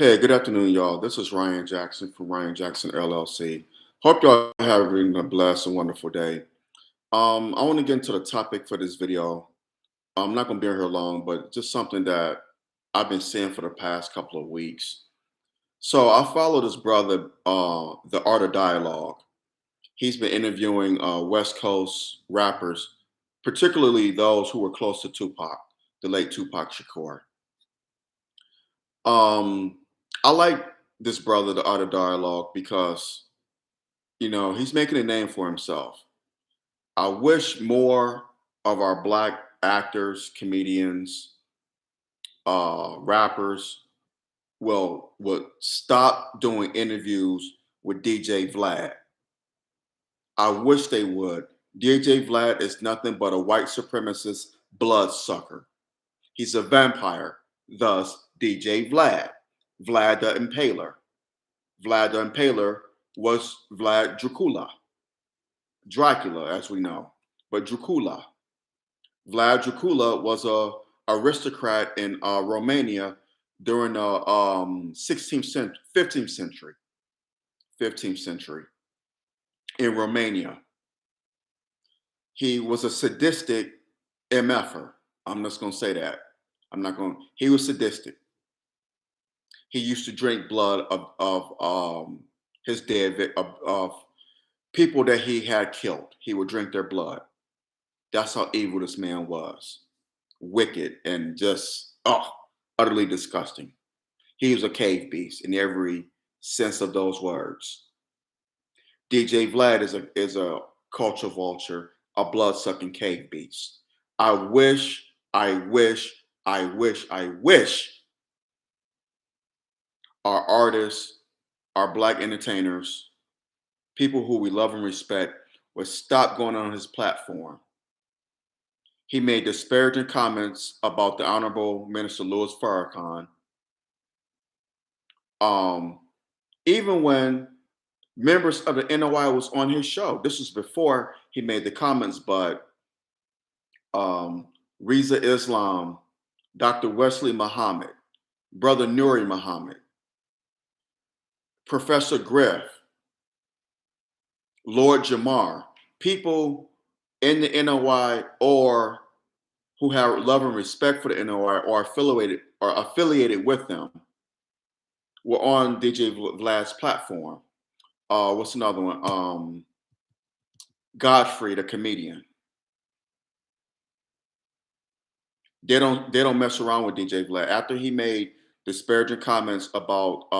Hey, good afternoon, y'all. This is Ryan Jackson from Ryan Jackson LLC. Hope y'all having a blessed and wonderful day. I want to get into the topic for this video. I'm not going to be here long, but just something that I've been seeing for the past couple of weeks. So I follow this brother, the Art of Dialogue. He's been interviewing West Coast rappers, particularly those who were close to Tupac, the late Tupac Shakur. Um, I like this brother, the Art of Dialogue, because he's making a name for himself. I wish more of our black actors, comedians, rappers would stop doing interviews with DJ Vlad. I wish they would. DJ Vlad is nothing but a white supremacist bloodsucker. He's a vampire, thus DJ Vlad, Vlad the Impaler. Vlad the Impaler was Vlad Dracula, as we know, but Dracula. Vlad Dracula was a aristocrat in Romania during the 16th century, 15th century in Romania. He was a sadistic MFer. I'm just going to say that. He was sadistic. He used to drink blood of his of people that he had killed. He would drink their blood. That's how evil this man was. Wicked and just utterly disgusting. He was a cave beast in every sense of those words. DJ Vlad is a culture vulture, a blood sucking cave beast. I wish, I wish, I wish, I wish our artists, our black entertainers, people who we love and respect would stop going on his platform. He made disparaging comments about the Honorable Minister Louis Farrakhan. Um, Even when members of the NOI was on his show. This was before he made the comments, but um, Riza Islam, Dr. Wesley Muhammad, Brother Nuri Muhammad, Professor Griff, Lord Jamar, people in the NOI or who have love and respect for the NOI or affiliated with them were on DJ Vlad's platform. What's another one? Godfrey, the comedian. They don't mess around with DJ Vlad. After he made disparaging comments about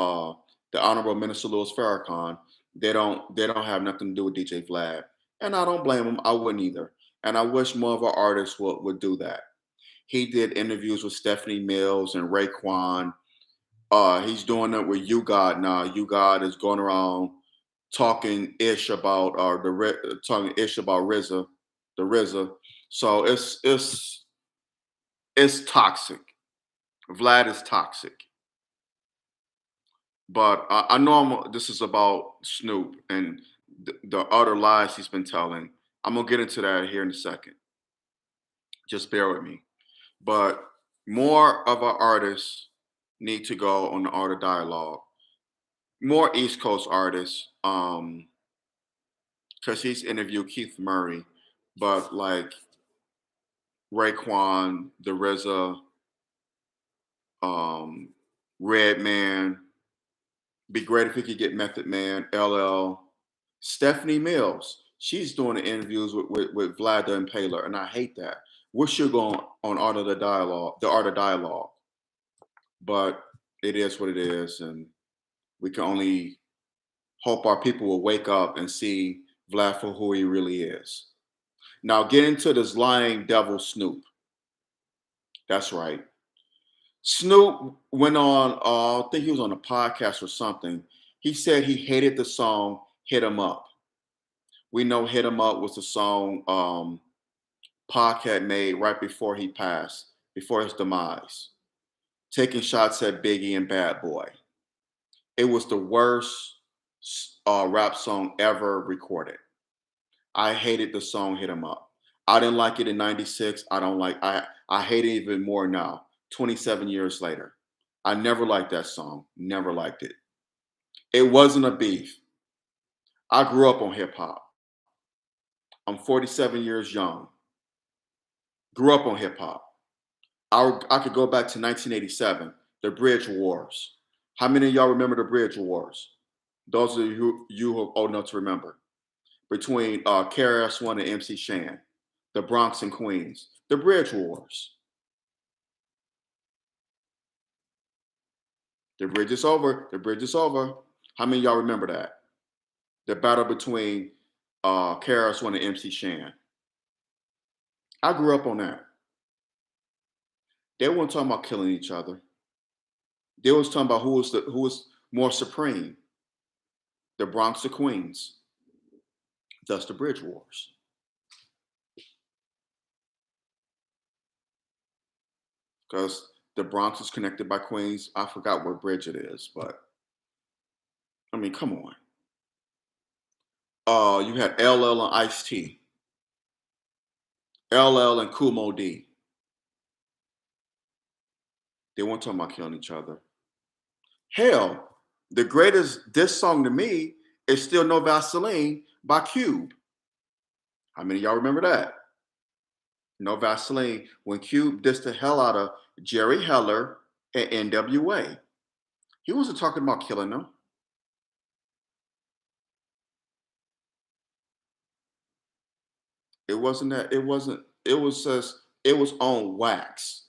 the Honorable Minister Louis Farrakhan, they don't have nothing to do with DJ Vlad. And I don't blame him. I wouldn't either. And I wish more of our artists would do that. He did interviews with Stephanie Mills and Raekwon. He's doing it with You God now. You God is going around talking ish about talking ish about the RZA. So it's toxic. Vlad is toxic. But I know this is about Snoop and the utter lies he's been telling. I'm gonna get into that here in a second. Just bear with me. But more of our artists need to go on the art of dialogue. More East Coast artists, because he's interviewed Keith Murray, but like Raekwon, the RZA, um, Redman. Be great if he could get Method Man, LL, Stephanie Mills. She's doing the interviews with Vlad the Impaler, and I hate that. We should go on Art of the Dialogue, the Art of Dialogue, but it is what it is, and we can only hope our people will wake up and see Vlad for who he really is. Now, get into this lying devil Snoop. That's right. Snoop went on, I think he was on a podcast or something. He said he hated the song Hit 'Em Up. We know Hit 'Em Up was the song Pac had made right before he passed, before his demise, taking shots at Biggie and Bad Boy. It was the worst rap song ever recorded. I hated the song Hit 'Em Up. I didn't like it in 96. I hate it even more now, 27 years later. I never liked that song. Never liked it. It wasn't a beef. I grew up on hip hop. I'm 47 years young. Grew up on hip hop. I could go back to 1987, the Bridge Wars. How many of y'all remember the Bridge Wars? Those of you who are old enough to remember. Between KRS-One and MC Shan, the Bronx and Queens, the Bridge Wars. The bridge is over. The bridge is over. How many of y'all remember that? The battle between KRS-One and MC Shan. I grew up on that. They weren't talking about killing each other. They was talking about who was more supreme, the Bronx or Queens. Thus the Bridge Wars. Because the Bronx is connected by Queens. I forgot what bridge it is, but I mean, come on. You had LL and Ice T, LL and Kumo D. They weren't talking about killing each other. Hell, the greatest diss song to me is still No Vaseline by Cube. How many of y'all remember that? No Vaseline, when Cube dissed the hell out of Jerry Heller and NWA. He wasn't talking about killing them. It wasn't that. It wasn't. It was just. It was on wax.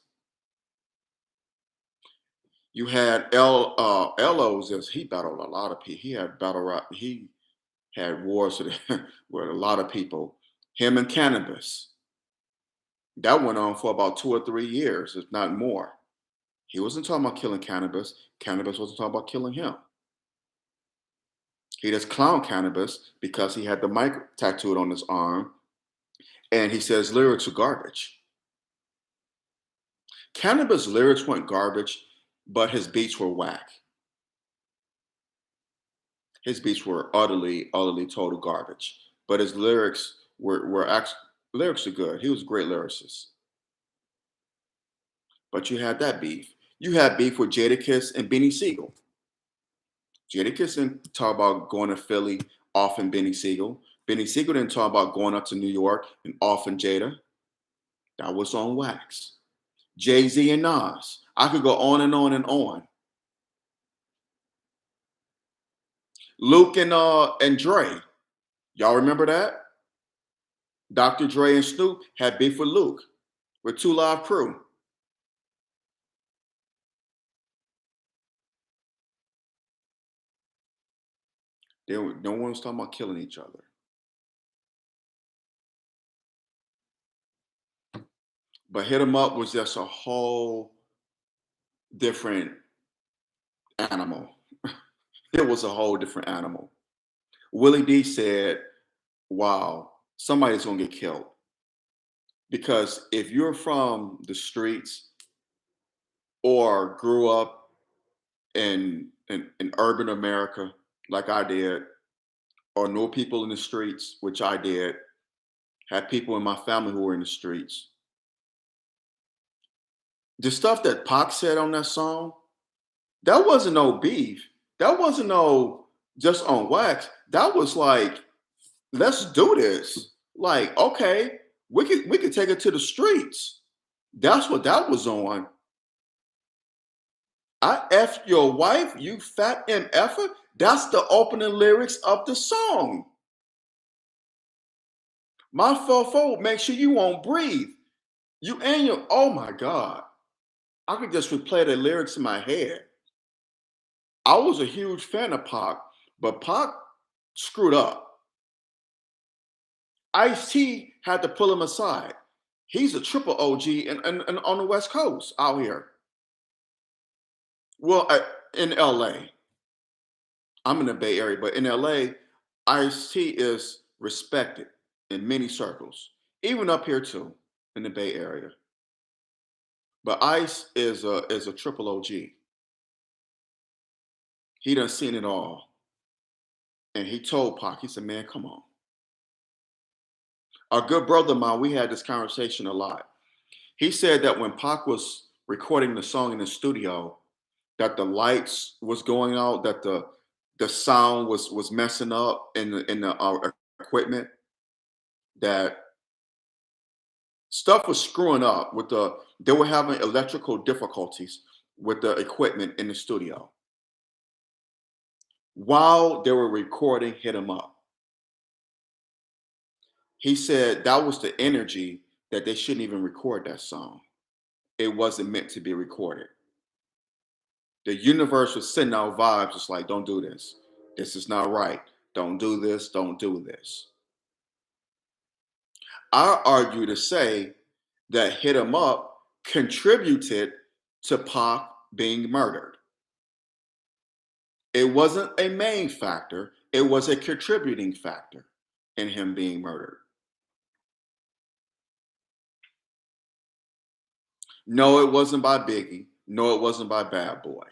You had Lo's as he battled a lot of people. He had battle rap. He had wars with, with a lot of people. Him and Cannabis. That went on for about 2 or 3 years, if not more. He wasn't talking about killing Cannabis. Cannabis wasn't talking about killing him. He just clowned Cannabis because he had the mic tattooed on his arm, and he says lyrics are garbage. Cannabis lyrics weren't garbage, but his beats were whack. His beats were utterly total garbage. But his lyrics were actually lyrics are good. He was a great lyricist. But you had that beef. You had beef with Jadakiss and Benny Siegel. Jadakiss didn't talk about going to Philly off and Benny Siegel. Benny Siegel didn't talk about going up to New York and off and Jada. That was on wax. Jay-Z and Nas. I could go on and on and on. Luke and Dre. Y'all remember that? Dr. Dre and Snoop had beef with Luke with Two Live Crew. No one was talking about killing each other. But Hit 'Em Up was just a whole different animal. It was a whole different animal. Willie D said, wow, somebody's gonna get killed. Because if you're from the streets or grew up in urban America, like I did, or know people in the streets, which I did, had people in my family who were in the streets. The stuff that Pac said on that song, that wasn't no beef. That wasn't no just on wax. That was like, let's do this. Like, okay, we could take it to the streets. That's what that was on. I F your wife, you fat MFer. That's the opening lyrics of the song. My fofo, make sure you won't breathe. You and your, oh my God. I could just replay the lyrics in my head. I was a huge fan of Pac, but Pac screwed up. Ice-T had to pull him aside. He's a triple OG and on the West Coast out here. Well, in LA. I'm in the Bay Area, but in LA, Ice-T is respected in many circles, even up here too, in the Bay Area. But Ice is a triple OG. He done seen it all. And he told Pac, he said, man, come on. A good brother of mine, we had this conversation a lot. He said that when Pac was recording the song in the studio, that the lights was going out, that the sound was messing up in the equipment, that stuff was screwing up with they were having electrical difficulties with the equipment in the studio while they were recording Hit 'Em Up. He said that was the energy that they shouldn't even record that song. It wasn't meant to be recorded. The universe was sending out vibes just like, don't do this. This is not right. Don't do this. Don't do this. I argue to say that Hit 'Em Up contributed to Pac being murdered. It wasn't a main factor, it was a contributing factor in him being murdered. No, it wasn't by Biggie. No, it wasn't by Bad Boy.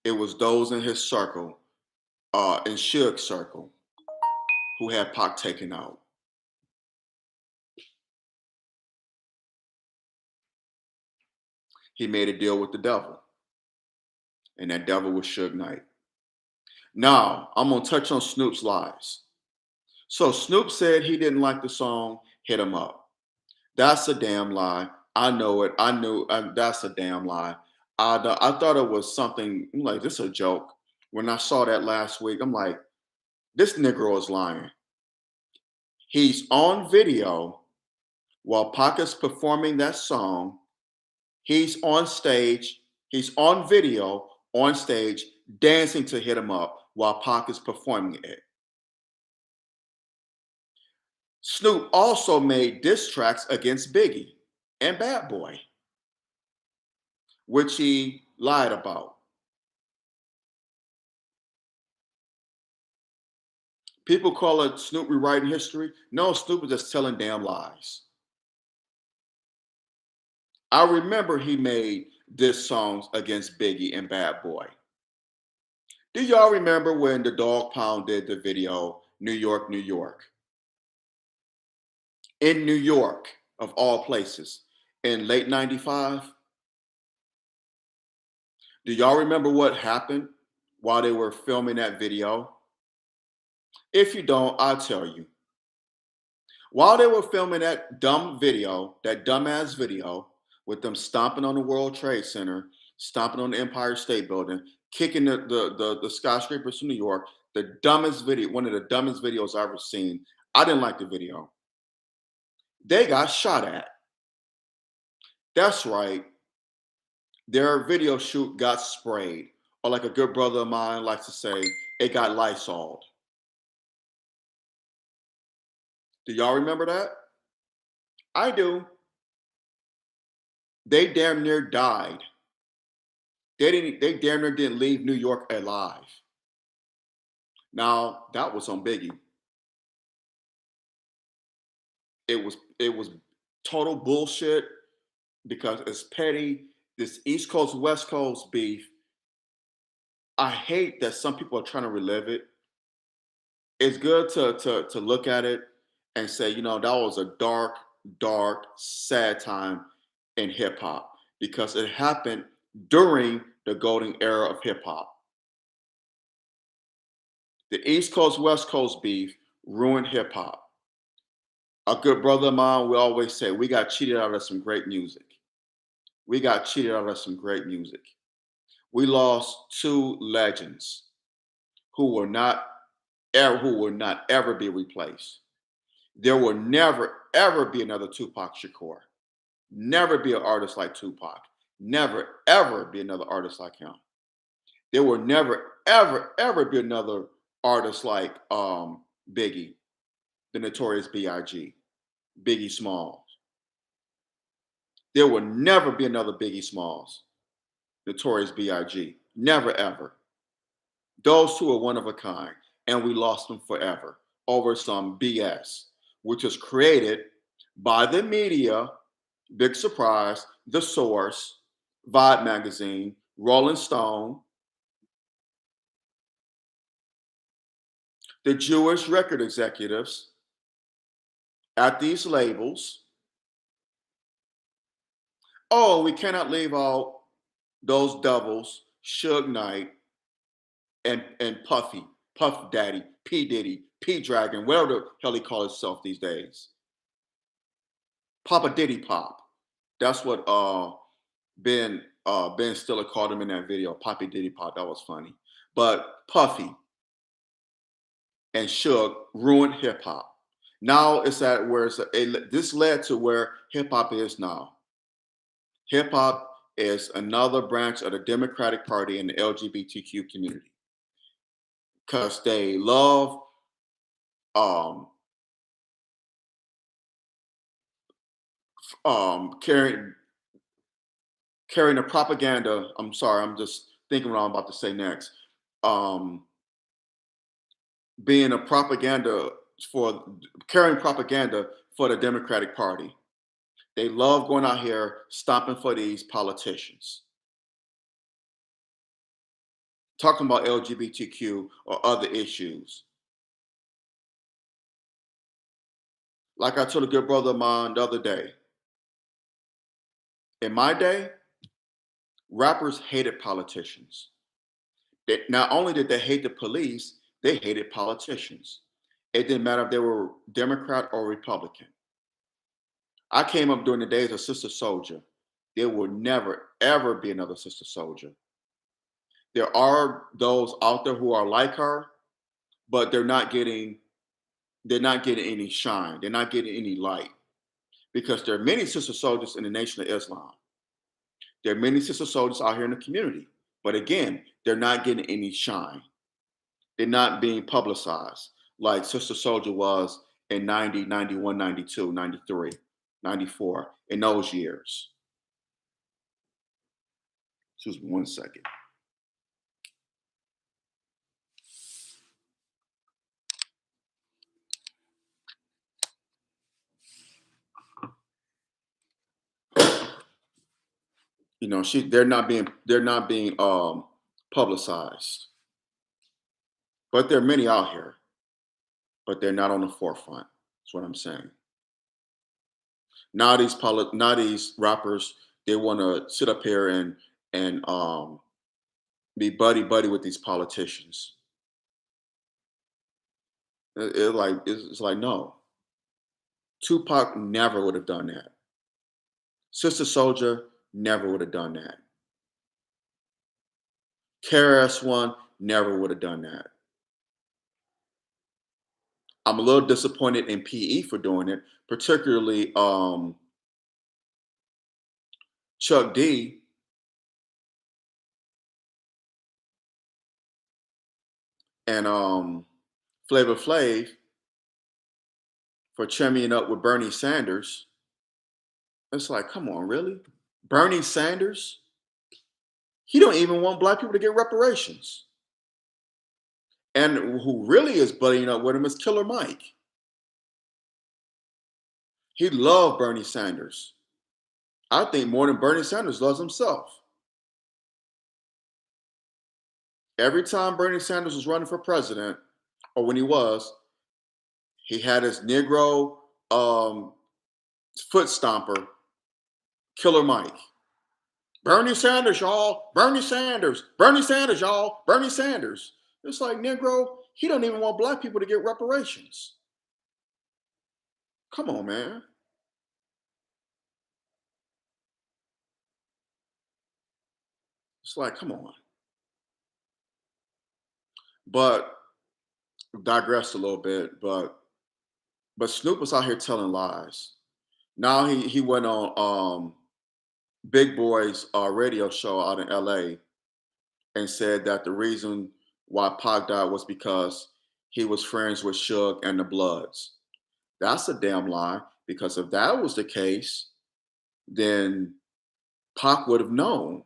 It was those in his circle, in Suge's circle, who had Pac taken out. He made a deal with the devil, and that devil was Suge Knight. Now, I'm gonna touch on Snoop's lies. So Snoop said he didn't like the song Hit 'Em Up. That's a damn lie. I know it. I knew that's a damn lie. I thought it was something I'm like this is a joke. When I saw that last week, I'm like, this Negro is lying. He's on video while Pac is performing that song. He's on stage. He's on video on stage dancing to Hit 'Em Up while Pac is performing it. Snoop also made diss tracks against Biggie and Bad Boy, which he lied about. People call it Snoop rewriting history. No, Snoop is just telling damn lies. I remember he made diss songs against Biggie and Bad Boy. Do y'all remember when the Dogg Pound did the video New York, New York? In New York, of all places, in late 95? Do y'all remember what happened while they were filming that video? If you don't, I'll tell you. While they were filming that dumb video, that dumbass video, with them stomping on the World Trade Center, stomping on the Empire State Building, kicking the skyscrapers from New York, the dumbest video, one of the dumbest videos I've ever seen. I didn't like the video. They got shot at. That's right. Their video shoot got sprayed. Or like a good brother of mine likes to say, it got Lysoled. Do y'all remember that? I do. They damn near died. They damn near didn't leave New York alive. Now, that was on Biggie. It was total bullshit because it's petty. This East Coast West Coast beef. I hate that some people are trying to relive it. It's good to look at it and say, that was a dark, dark, sad time in hip hop because it happened during the golden era of hip hop. The East Coast West Coast beef ruined hip hop. A good brother of mine, we always say, we got cheated out of some great music. We got cheated out of some great music. We lost two legends who will not ever be replaced. There will never ever be another Tupac Shakur. Never be an artist like Tupac. Never ever be another artist like him. There will never ever ever be another artist like Biggie, the Notorious B.I.G., Biggie Smalls. There will never be another Biggie Smalls, Notorious B.I.G. Never ever. Those two are one of a kind, and we lost them forever over some BS, which was created by the media, big surprise, The Source, Vibe Magazine, Rolling Stone, the Jewish record executives at these labels, Oh, we cannot leave out those devils, Suge Knight and Puffy, Puff Daddy, P Diddy, P Dragon, whatever the hell he calls himself these days. Papa Diddy Pop. That's what Ben Stiller called him in that video. Poppy Diddy Pop. That was funny. But Puffy and Suge ruined hip hop. Now it's at where this led to where hip hop is now. Hip hop is another branch of the Democratic Party and the LGBTQ community because they love um, carrying the propaganda. I'm sorry, I'm just thinking what I'm about to say next. Um, being a propaganda for carrying propaganda for the Democratic Party. They love going out here stopping for these politicians, talking about LGBTQ or other issues. Like I told a good brother of mine the other day, in my day, rappers hated politicians. Not only did they hate the police, they hated politicians. It didn't matter if they were Democrat or Republican. I came up during the days of Sister Soldier. There will never, ever be another Sister Soldier. There are those out there who are like her, but they're not getting any shine. They're not getting any light because there are many sister soldiers in the Nation of Islam. There are many sister soldiers out here in the community, but again, they're not getting any shine. They're not being publicized like Sister Soldier was in 90, 91, 92, 93, 94, in those years. Just 1 second. They're not being publicized, but there are many out here, but they're not on the forefront. That's what I'm saying. Now these rappers, they want to sit up here and be buddy buddy with these politicians. It's like no, Tupac never would have done that. Sister Soldier never would have done that. KRS-One never would have done that. I'm a little disappointed in PE for doing it, particularly Chuck D and Flavor Flav for chummy up with Bernie Sanders. It's like, come on, really? Bernie Sanders? He don't even want black people to get reparations. And who really is buddying up with him is Killer Mike. He loved Bernie Sanders. I think more than Bernie Sanders loves himself. Every time Bernie Sanders was running for president, or when he had his Negro foot stomper, Killer Mike. Bernie Sanders, y'all. Bernie Sanders. Bernie Sanders, y'all. Bernie Sanders. It's like, Negro, he don't even want black people to get reparations. Come on, man. It's like, come on. But digressed a little bit, but Snoop was out here telling lies. Now he went on Big Boy's radio show out in LA and said that the reason why Pac died was because he was friends with Suge and the Bloods. That's a damn lie, because if that was the case, then Pac would have known.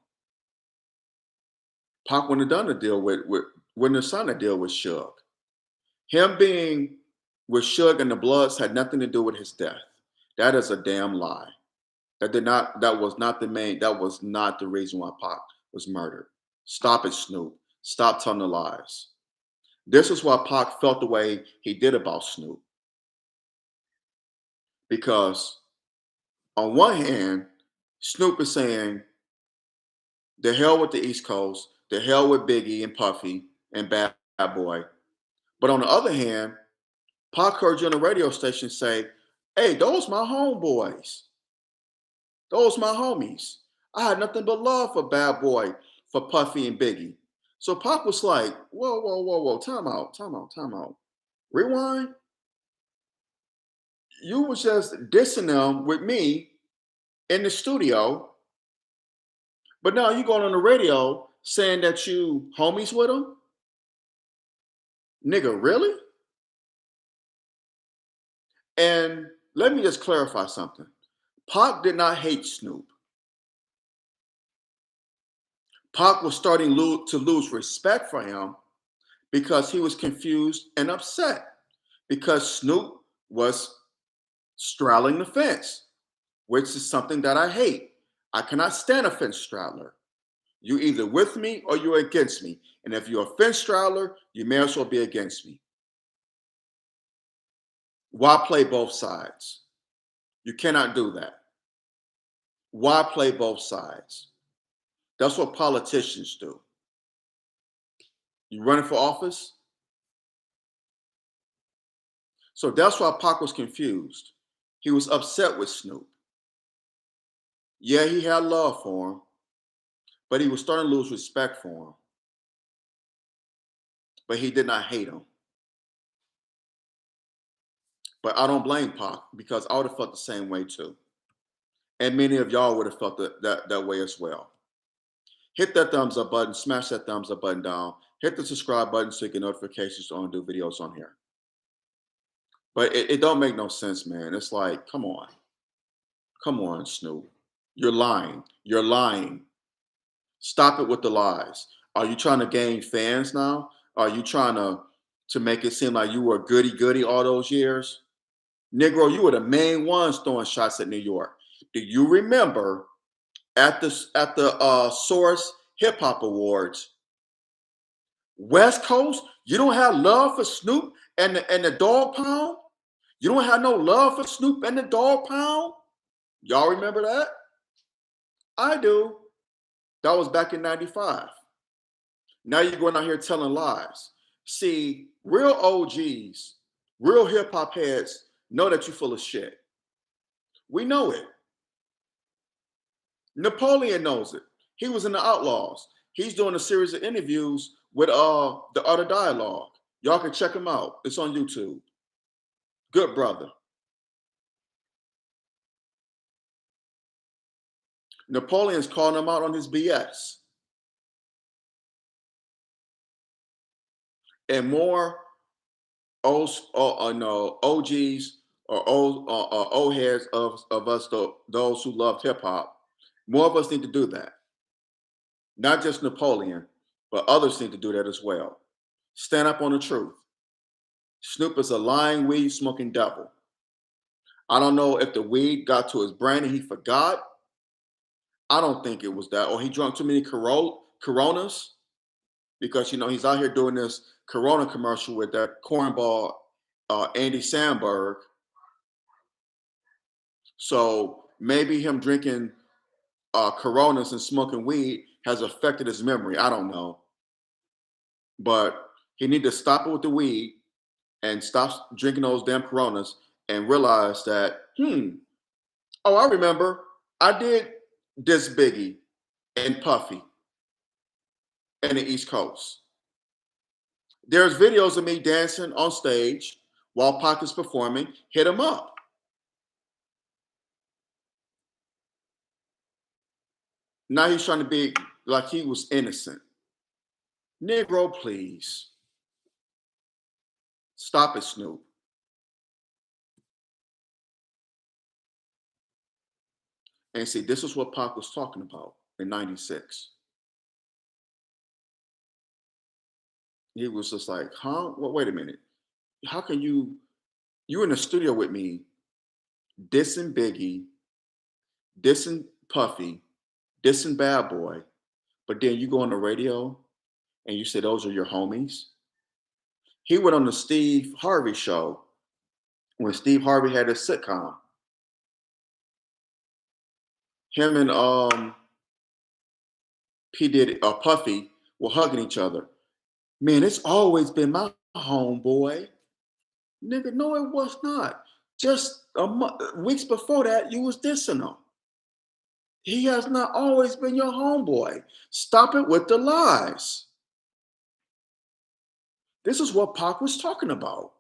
Pac wouldn't have done a deal wouldn't have signed a deal with Suge. Him being with Suge and the Bloods had nothing to do with his death. That is a damn lie. That was not the reason why Pac was murdered. Stop it, Snoop. Stop telling the lies. This is why Pac felt the way he did about Snoop. Because on one hand, Snoop is saying, the hell with the East Coast, the hell with Biggie and Puffy and Bad Boy. But on the other hand, Pac heard you on the radio station say, hey, those my homeboys. Those my homies. I had nothing but love for Bad Boy, for Puffy and Biggie. So Pac was like, whoa, whoa, whoa, whoa, time out, time out, time out. Rewind. You was just dissing them with me in the studio, but now you going on the radio saying that you homies with them? Nigga, really? And let me just clarify something. Pac did not hate Snoop. Pac was starting to lose respect for him because he was confused and upset because Snoop was straddling the fence, which is something that I hate. I cannot stand a fence straddler. You either with me or you're against me. And if you're a fence straddler, you may as well be against me. Why play both sides? You cannot do that. Why play both sides? That's what politicians do. You running for office? So that's why Pac was confused. He was upset with Snoop. Yeah, he had love for him, but he was starting to lose respect for him. But he did not hate him. But I don't blame Pac because I would have felt the same way too. And many of y'all would have felt that way as well. Hit that thumbs up button, smash that thumbs up button down, hit the subscribe button so you get notifications on new videos on here. But it don't make no sense, man. It's like, come on. Come on, Snoop. You're lying. You're lying. Stop it with the lies. Are you trying to gain fans now? Are you trying to make it seem like you were goody goody all those years? Negro, you were the main ones throwing shots at New York. Do you remember at the Source Hip Hop Awards, West Coast, you don't have love for Snoop and the Dog Pound? You don't have no love for Snoop and the Dog Pound? Y'all remember that? I do. That was back in 95. Now you're going out here telling lies. See, real OGs, real hip hop heads know that you're full of shit. We know it. Napoleon knows it. He was in the Outlaws. He's doing a series of interviews with the Art of Dialogue. Y'all can check him out. It's on YouTube. Good brother. Napoleon's calling him out on his BS. And more OGs or old heads of us, those who loved hip hop, more of us need to do that. Not just Napoleon, but others need to do that as well. Stand up on the truth. Snoop is a lying, weed smoking devil. I don't know if the weed got to his brain and he forgot. I don't think it was that. Or he drank too many Coronas because, he's out here doing this Corona commercial with that cornball Andy Samberg. So maybe him drinking Coronas and smoking weed has affected his memory. I don't know. But he need to stop it with the weed and stop drinking those damn Coronas and realize that, oh, I remember I did this Biggie and Puffy in the East Coast. There's videos of me dancing on stage while Pac is performing. Hit him up. Now he's trying to be like he was innocent. Negro, please. Stop it, Snoop. And see, this is what Pac was talking about in 96. He was just like, huh? Well, wait a minute. How can you in the studio with me, dissing Biggie, dissing Puffy, dissing Bad Boy, but then you go on the radio and you say those are your homies? He went on the Steve Harvey show when Steve Harvey had his sitcom. him and P Diddy, Puffy were hugging each other. Man, it's always been my homeboy. Nigga, no, it was not. Just weeks before that, you was dissing him. He has not always been your homeboy. Stop it with the lies. This is what Pac was talking about.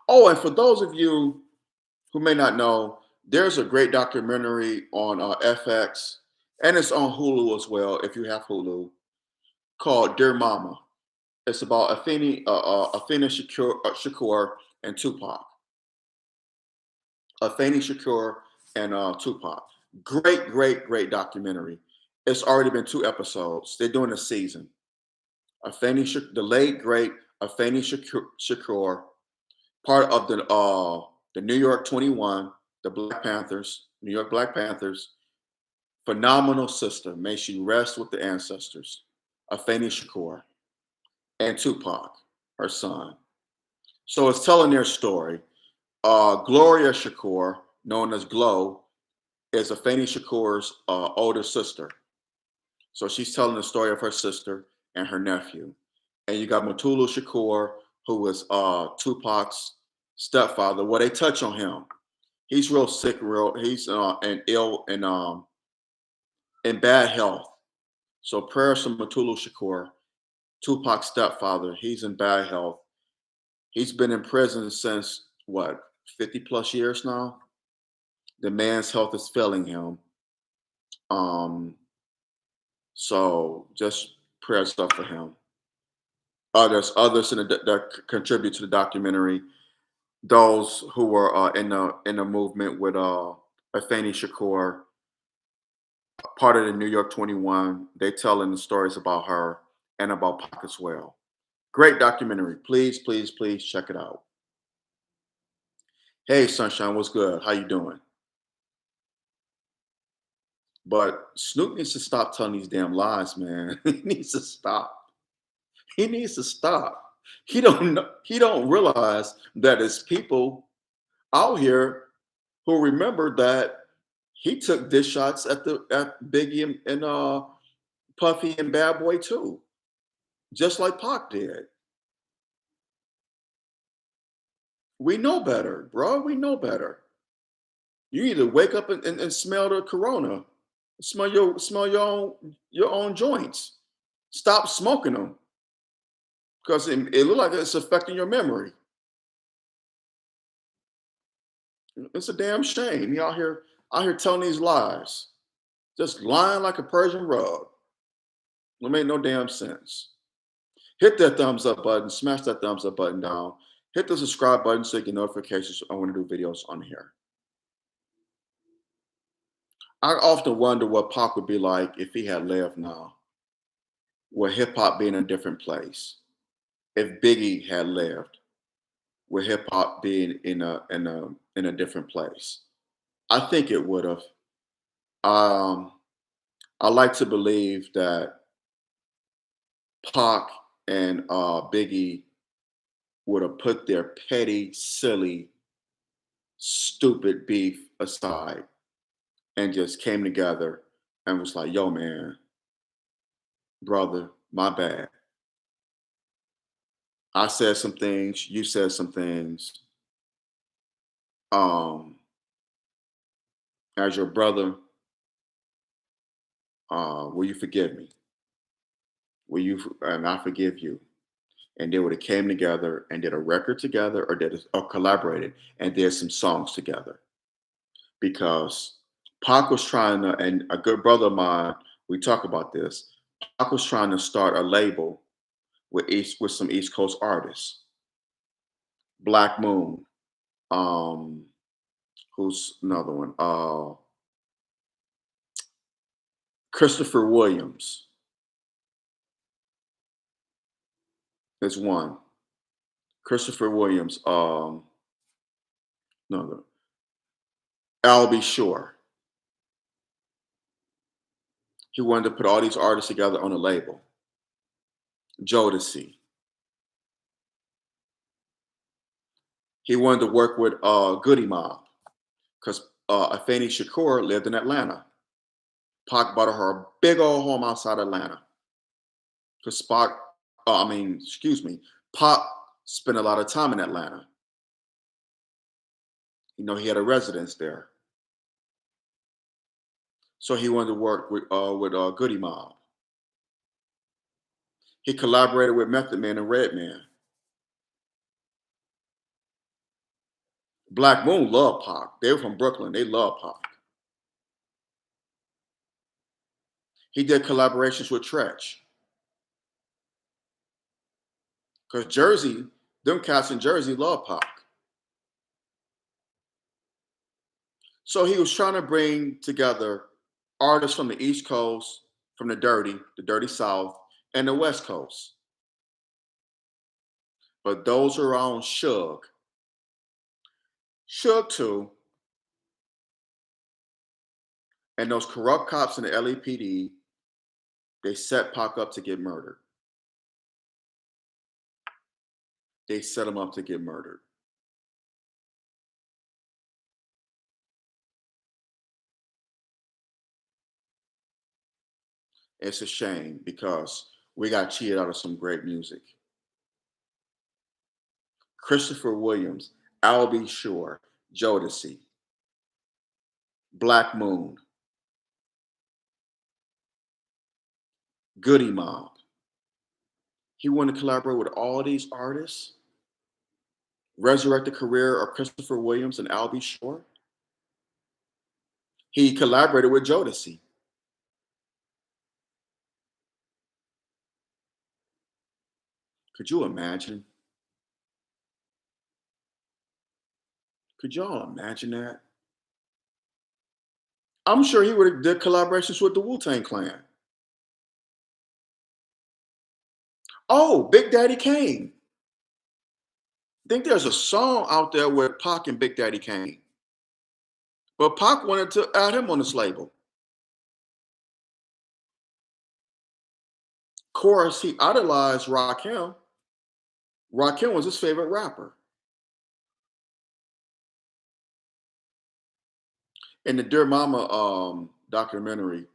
Oh, and for those of you who may not know, there's a great documentary on FX, and it's on Hulu as well, if you have Hulu, called Dear Mama. It's about Athena Shakur and Tupac. Athena Shakur and Tupac. Great, great, great documentary. It's already been 2 episodes. They're doing a season. The late great Athena Shakur, part of the New York 21, the Black Panthers, New York Black Panthers. Phenomenal sister. May she rest with the ancestors. Athena Shakur and Tupac, her son. So it's telling their story. Gloria Shakur, known as Glow, is Afeni Shakur's older sister. So she's telling the story of her sister and her nephew. And you got Mutulu Shakur, who was Tupac's stepfather. Well, they touch on him. He's real sick, he's and ill and in bad health. So prayers to Mutulu Shakur, Tupac's stepfather. He's in bad health. He's been in prison since what, 50 plus years now? The man's health is failing him. So just prayers up for him. Others that contribute to the documentary. Those who were in the movement with Afeni Shakur, part of the New York 21. They telling the stories about her and about Pac as well. Great documentary. Please, please, please check it out. Hey, Sunshine, what's good? How you doing? But Snoop needs to stop telling these damn lies, man. He needs to stop. He needs to stop. He don't realize that it's people out here who remember that he took dish shots at Biggie and Puffy and Bad Boy too, just like Pac did. We know better, bro. We know better. You either wake up and smell the corona, smell your own joints. Stop smoking them because it looks like it's affecting your memory. It's a damn shame. You out here telling these lies, just lying like a Persian rug. It made no damn sense. Hit that thumbs up button, smash that thumbs up button down. Hit the subscribe button so you get notifications I want to do videos on here. I often wonder what Pac would be like if he had lived now. Would hip hop be in a different place? If Biggie had lived, would hip hop be in a different place? I think it would have. Um, I like to believe that Pac and Biggie would have put their petty, silly, stupid beef aside and just came together and was like, yo, man, brother, my bad. I said some things, you said some things. Um, as your brother, will you forgive me? Will you and I forgive you? And they would have came together and did a record together or collaborated and did some songs together. Because Pac was trying to, and a good brother of mine, we talk about this. Pac was trying to start a label with some East Coast artists. Black Moon, um, who's another one? Christopher Williams is one. Christopher Williams, another. Al Shore. He wanted to put all these artists together on a label. Jodeci. He wanted to work with Goody Mob because Afeni Shakur lived in Atlanta. Pac bought her a big old home outside Atlanta. Because excuse me, Pac spent a lot of time in Atlanta. He had a residence there. So he wanted to work with Goody Mob. He collaborated with Method Man and Redman. Black Moon loved Pac. They were from Brooklyn. They loved Pac. He did collaborations with Tretch. Because Jersey, them cats in Jersey love Pac. So he was trying to bring together artists from the East Coast, from the dirty South, and the West Coast. But those around Suge too, and those corrupt cops in the LAPD, they set Pac up to get murdered. They set him up to get murdered. It's a shame because we got cheated out of some great music. Christopher Williams, Albie Shore, Jodeci, Black Moon, Goody Mob. He wanted to collaborate with all these artists, resurrect the career of Christopher Williams and Albie Shore. He collaborated with Jodeci. Could you imagine? Could y'all imagine that? I'm sure he would have did collaborations with the Wu-Tang Clan. Oh, Big Daddy Kane. I think there's a song out there with Pac and Big Daddy Kane. But Pac wanted to add him on this label. Of course, he idolized Rakim. Rakim was his favorite rapper. In the Dear Mama documentary,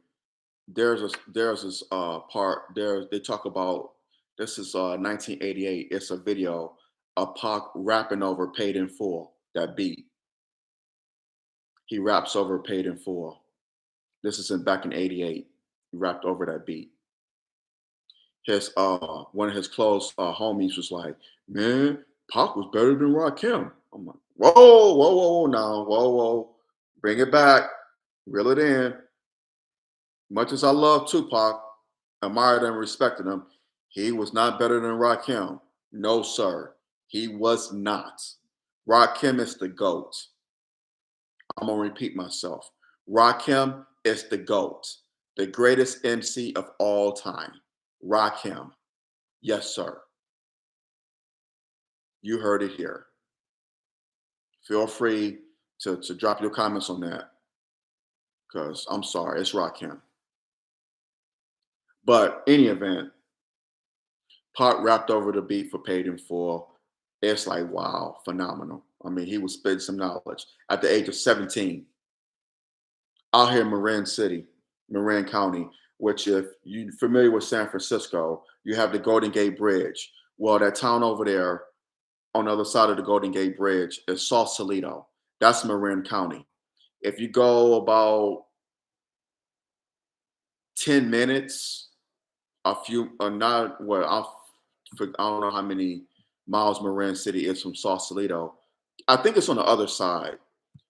there's this part there they talk about this is 1988. It's a video of Pac rapping over Paid in Full, that beat. He raps over Paid in Full. This is back in '88. He rapped over that beat. His one of his close homies was like, "Man, Pac was better than Rakim." I'm like, "Whoa, whoa, whoa, now, whoa, whoa, bring it back, reel it in." Much as I love Tupac, admired and respected him, he was not better than Rakim. No, sir, he was not. Rakim is the GOAT. I'm gonna repeat myself. Rakim is the GOAT, the greatest MC of all time. Rakim. Yes, sir. You heard it here. Feel free to drop your comments on that because I'm sorry, it's Rakim. But any event, Pac rapped over the beat for Paid in Full. It's like, wow, phenomenal. I mean, he was spitting some knowledge at the age of 17 out here in Marin County, which if you're familiar with San Francisco, you have the Golden Gate Bridge. Well, that town over there on the other side of the Golden Gate Bridge is Sausalito. That's Marin County. If you go about 10 minutes, a few, not what, I don't know how many miles Marin City is from Sausalito. I think it's on the other side.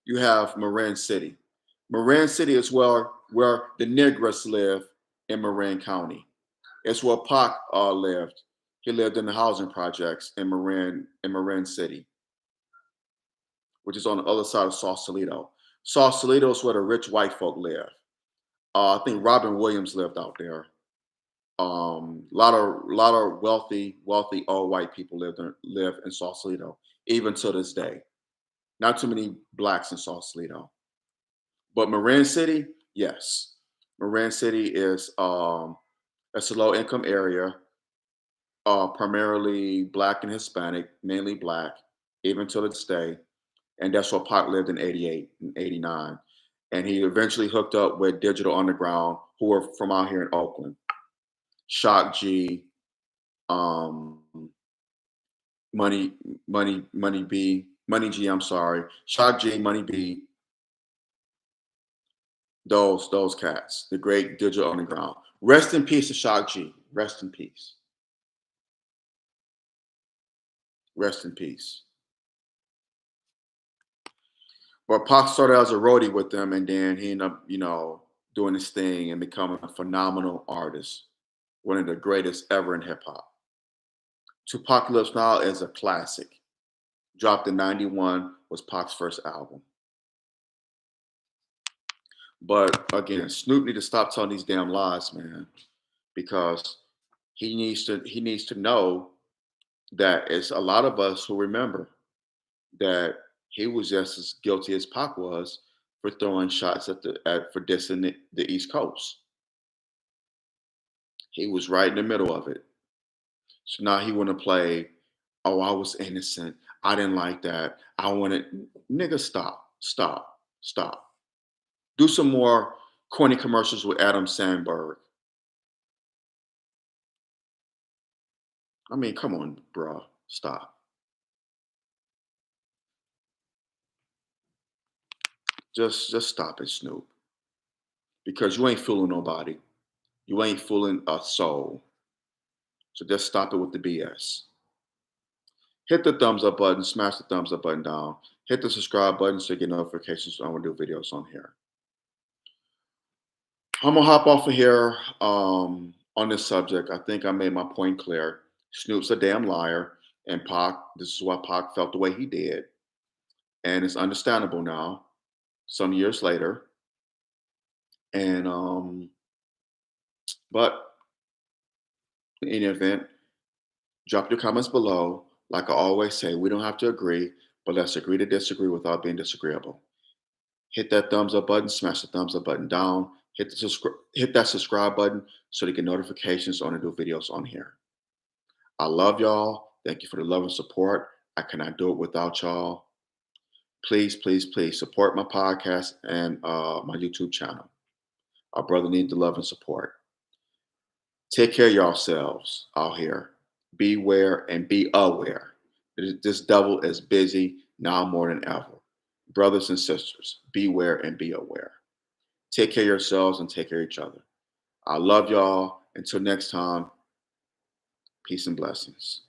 You have Marin City. Marin City is where the Negroes live in Marin County. It's where Pac lived. He lived in the housing projects in Marin City, which is on the other side of Sausalito. Sausalito is where the rich white folk live. I think Robin Williams lived out there. Lot of wealthy old white people live in Sausalito, even to this day. Not too many blacks in Sausalito. But Marin City, yes. Marin City is it's a low income area, primarily black and Hispanic, mainly black, even to this day. And that's where Pac lived in 88 and 89. And he eventually hooked up with Digital Underground, who are from out here in Oakland. Shock G, um, Money, Money B, Money G, I'm sorry. Shock G, Money B, those cats, the great Digital Underground. Rest in peace to Shock G. Rest in peace. Rest in peace. But Pac started as a roadie with them, and then he ended up, doing his thing and becoming a phenomenal artist, one of the greatest ever in hip hop. Tupacalypse Now is a classic. Dropped in '91, was Pac's first album. But again, Snoop need to stop telling these damn lies, man, because he needs to know that it's a lot of us who remember that he was just as guilty as Pac was for throwing shots for dissing the East Coast. He was right in the middle of it. So now he want to play, oh, I was innocent. I didn't like that. I wanted, nigga, stop. Do some more corny commercials with Adam Sandberg. I mean, come on, bro. Stop. Just stop it, Snoop. Because you ain't fooling nobody. You ain't fooling a soul. So just stop it with the BS. Hit the thumbs up button, smash the thumbs up button down. Hit the subscribe button so you get notifications when I do videos on here. I'm gonna hop off of here on this subject. I think I made my point clear. Snoop's a damn liar, and Pac. This is why Pac felt the way he did, and it's understandable now, some years later. And but in any event, drop your comments below. Like I always say, we don't have to agree, but let's agree to disagree without being disagreeable. Hit that thumbs up button, smash the thumbs up button down, hit that subscribe button so you get notifications on the new videos on here. I love y'all. Thank you for the love and support. I cannot do it without y'all. Please, please, please support my podcast and my YouTube channel. Our brother needs the love and support. Take care of yourselves out here. Beware and be aware. This devil is busy now more than ever. Brothers and sisters, beware and be aware. Take care of yourselves and take care of each other. I love y'all. Until next time, peace and blessings.